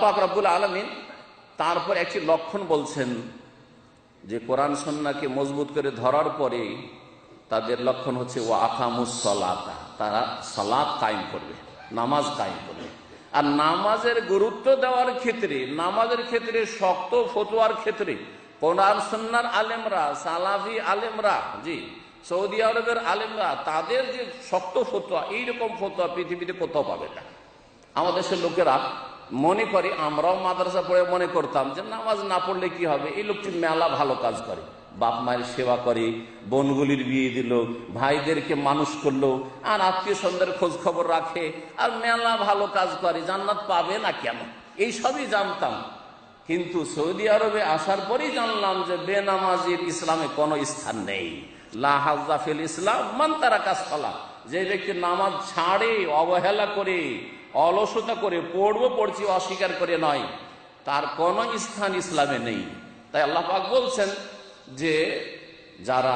পাক রব্বুল আলামিন তারপর একটি লক্ষণ বলছেন যে কোরআন সুন্নাহকে মজবুত করে ধরার পরে তাদের লক্ষণ হচ্ছে ওয়া আকামুস সালাতা, তারা সালাত কায়েম করবে, নামাজ কায়েম করবে। আর নামাজের গুরুত্ব দেওয়ার ক্ষেত্রে, নামাজের ক্ষেত্রে শক্ত ফতোয়ার ক্ষেত্রে কোরআন সুন্নাহর আলেমরা, সালাফি আলেমরা, জি সৌদি আরবের আলেমরা, তাদের যে শক্ত ফতোয়া, এইরকম ফতোয়া পৃথিবীতে কোথাও পাবে না। আমাদের দেশের লোকেরা মনে করে, আমরাও মাদ্রাসা পড়ে মনে করতাম যে নামাজ না পড়লে কি হবে, এই লোকটি মেলা ভালো কাজ করে, বাপ মায়ের সেবা করে, বোনগুলির বিয়ে দিল, ভাইদেরকে মানুষ করলো, আর আত্মীয় স্বজনদের খোঁজ খবর রাখে, আর মেলা ভালো কাজ করে, জান্নাত পাবে না কেন, এই সবই জানতাম। কিন্তু সৌদি আরবে আসার পরেই জানলাম যে বেনামাজির ইসলামে কোনো স্থান নেই। লা হাজ্জা ফিল ইসলাম মান তারাকা সালাহ, যে ব্যক্তি নামাজ ছাড়ে, অবহেলা করে, অলসতা করে, পড়ছি অস্বীকার করে নয়, তার কোনো স্থান ইসলামে নেই। তাই আল্লাহ পাক বলছেন যে যারা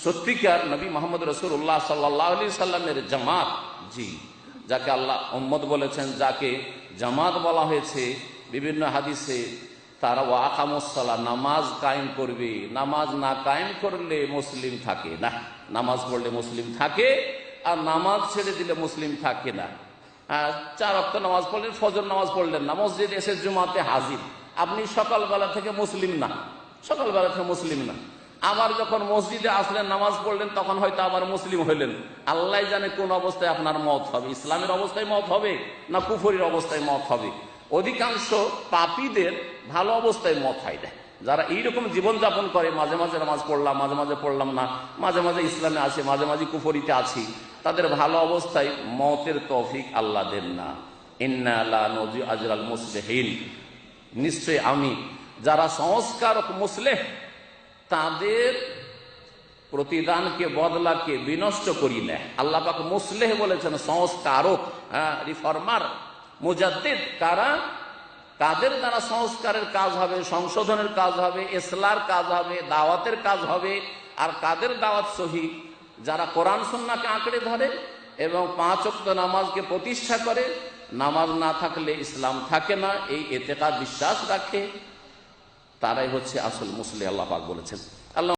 সত্যিকার নবী মুহাম্মদ রাসূলুল্লাহ সাল্লাল্লাহু আলাইহি সাল্লামের জামাত, জি যাকে আল্লাহ উম্মত বলেছেন, যাকে জামাত বলা হয়েছে বিভিন্ন হাদিসে, তারা ওয়া আকামুস সালাহ, নামাজ কায়েম করবে। নামাজ না কায়েম করলে মুসলিম থাকে না, নামাজ পড়লে মুসলিম থাকে, আর নামাজ ছেড়ে দিলে মুসলিম থাকে না। 4 ওয়াক্ত নামাজ পড়লেন, ফজর নামাজ পড়লেন না, মসজিদ এসে জুমাতে হাজির, আপনি সকালবেলা থেকে মুসলিম না, সকালবেলা থেকে মুসলিম না। আবার যখন মসজিদে আসলেন, নামাজ পড়লেন, তখন হয়তো আবার মুসলিম হইলেন। আল্লাহ জানে কোন অবস্থায় আপনার মত হবে, ইসলামের অবস্থায় মত হবে না কুফরির অবস্থায় মত হবে। অধিকাংশ পাপীদের ভালো অবস্থায় মত হয় না। যারা এইরকম জীবনযাপন করে, মাঝে মাঝে নামাজ পড়লাম, মাঝে মাঝে পড়লাম না, মাঝে মাঝে ইসলামে আছে, মাঝে মাঝে কুফরিতে আছি, তাদের ভালো অবস্থায় মতের তৌফিক আল্লাহ দেন না। ইন্না লা নুযি আজরাল মুসলিহিন, নিশ্চয় আমি যারা সংস্কারক মুসলিহ, তাদের প্রতিদানকে, বদলাকে বিনষ্ট করি না। আল্লাহ পাক মুসলিহ বলেছেন, সংস্কারক, রিফর্মার, মুজাদ্দিদ কারা? কাদের দ্বারা সংস্কারের কাজ হবে, সংশোধনের কাজ হবে, ইসলার কাজ হবে, দাওয়াতের কাজ হবে। আর কাদের দাওয়াত সহি? যারা কোরআন সুন্নাহকে আঁকড়ে ধরে এবং 5 ওয়াক্ত নামাজকে প্রতিষ্ঠা করে, নামাজ না থাকলে ইসলাম থাকে না, এই এতেকাদ বিশ্বাস রাখে, তারাই হচ্ছে আসল মুসলিম, আল্লাহ পাক বলেছেন।